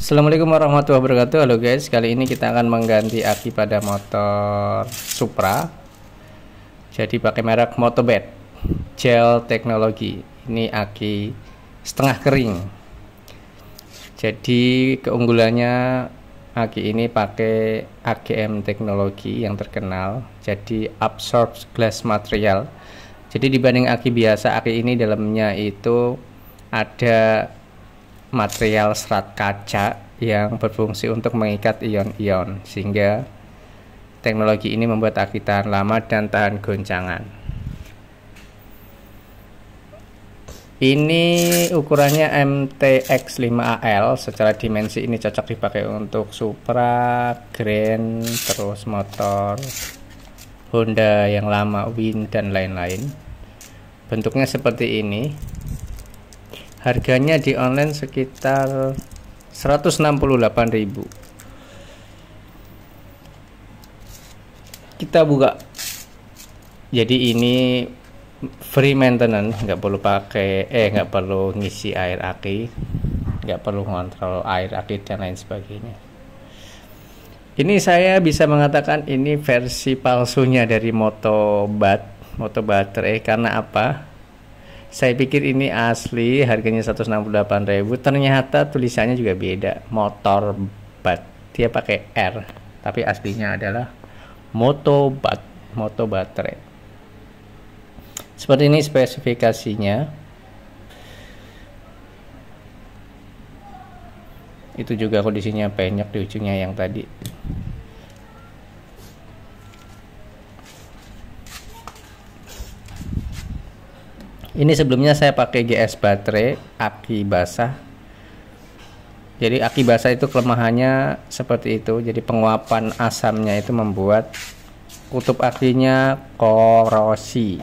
Assalamualaikum warahmatullahi wabarakatuh. Halo guys, kali ini kita akan mengganti aki pada motor Supra. Jadi pakai merek Motobed Gel Teknologi. Ini aki setengah kering. Jadi keunggulannya aki ini pakai AGM teknologi yang terkenal. Jadi absorb glass material. Jadi dibanding aki biasa, aki ini dalamnya itu ada material serat kaca yang berfungsi untuk mengikat ion-ion, sehingga teknologi ini membuat aki tahan lama dan tahan goncangan. Ini ukurannya MTX5AL. Secara dimensi ini cocok dipakai untuk Supra, Grand, terus motor Honda yang lama, Win dan lain-lain. Bentuknya seperti ini. Harganya di online sekitar 168.000. Kita buka. Jadi ini free maintenance, nggak perlu ngisi air aki, nggak perlu ngontrol air aki dan lain sebagainya. Ini saya bisa mengatakan ini versi palsunya dari Moto Baterai. Karena apa? Saya pikir ini asli, harganya 168.000. Ternyata tulisannya juga beda. Motor dia pakai R, tapi aslinya adalah Moto Baterai. Seperti ini spesifikasinya. Itu juga kondisinya penyok di ujungnya yang tadi. Ini sebelumnya saya pakai GS baterai, aki basah. Jadi aki basah itu kelemahannya seperti itu. Jadi penguapan asamnya itu membuat kutub akinya korosi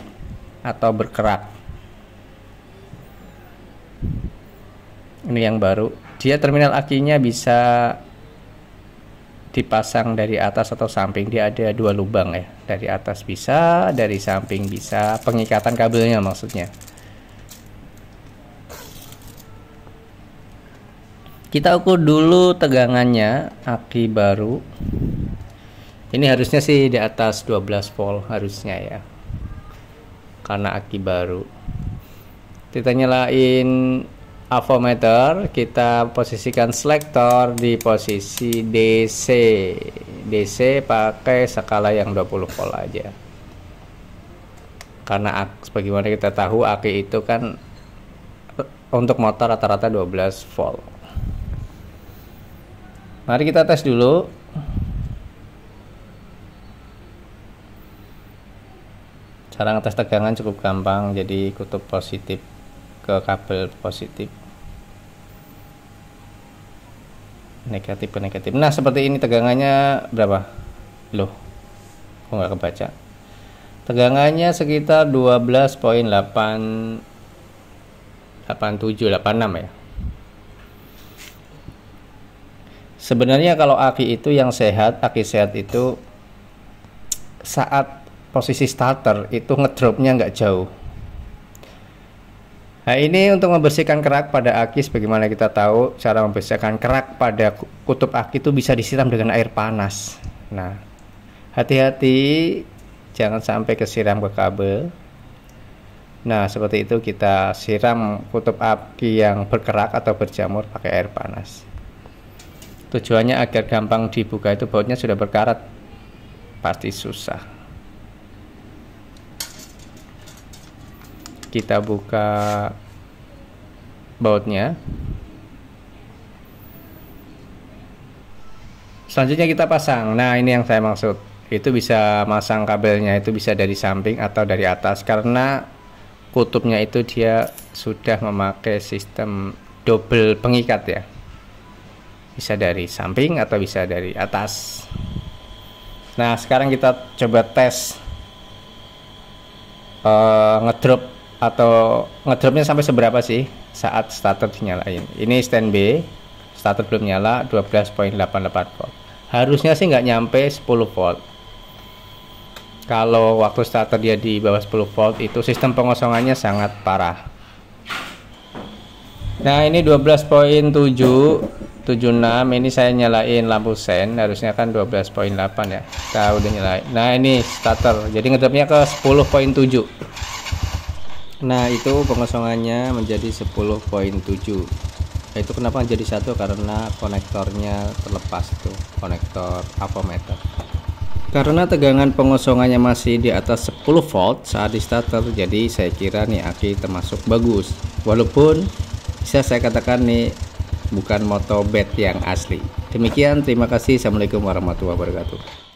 atau berkerak. Ini yang baru. Dia terminal akinya bisa dipasang dari atas atau samping. Dia ada dua lubang ya, dari atas bisa, dari samping bisa, pengikatan kabelnya maksudnya. Kita ukur dulu tegangannya aki baru. Ini harusnya sih di atas 12 volt harusnya ya, karena aki baru. Kita nyalain avometer, kita posisikan selektor di posisi DC pakai skala yang 20 volt aja. Karena sebagaimana kita tahu aki itu kan untuk motor rata-rata 12 volt. Mari kita tes dulu. Cara ngetes tegangan cukup gampang, jadi kutub positif ke kabel positif, negatif ke negatif. Nah seperti ini tegangannya berapa? Loh, kok nggak kebaca? Tegangannya sekitar 12,8786 ya. Sebenarnya kalau aki itu yang sehat, aki sehat itu saat posisi starter itu ngedropnya nggak jauh. Nah ini untuk membersihkan kerak pada aki. Sebagaimana kita tahu, cara membersihkan kerak pada kutub aki itu bisa disiram dengan air panas. Nah hati-hati jangan sampai kesiram ke kabel. Nah seperti itu, kita siram kutub aki yang berkerak atau berjamur pakai air panas. Tujuannya agar gampang dibuka. Itu bautnya sudah berkarat, pasti susah. Kita buka bautnya. Selanjutnya kita pasang. Nah ini yang saya maksud. Itu bisa masang kabelnya itu bisa dari samping atau dari atas, karena kutubnya itu dia sudah memakai sistem double pengikat ya. Bisa dari samping atau bisa dari atas. Nah sekarang kita coba tes ngedrop atau ngedropnya sampai seberapa sih saat starter dinyalain. Ini standby, starter belum nyala, 12,88 volt. Harusnya sih nggak nyampe 10 volt. Kalau waktu starter dia di bawah 10 volt itu sistem pengosongannya sangat parah. Nah ini 12.776, ini saya nyalain lampu sen, harusnya kan 12.8 ya, kita udah nyalain. Nah ini starter, jadi ngedropnya ke 10.7. Nah itu pengosongannya menjadi 10.7. Itu kenapa jadi satu, karena konektornya terlepas tuh, konektor avometer. Karena tegangan pengosongannya masih di atas 10 volt saat di starter, jadi saya kira nih aki termasuk bagus, walaupun bisa saya katakan nih bukan moto bed yang asli. Demikian, terima kasih. Assalamualaikum warahmatullahi wabarakatuh.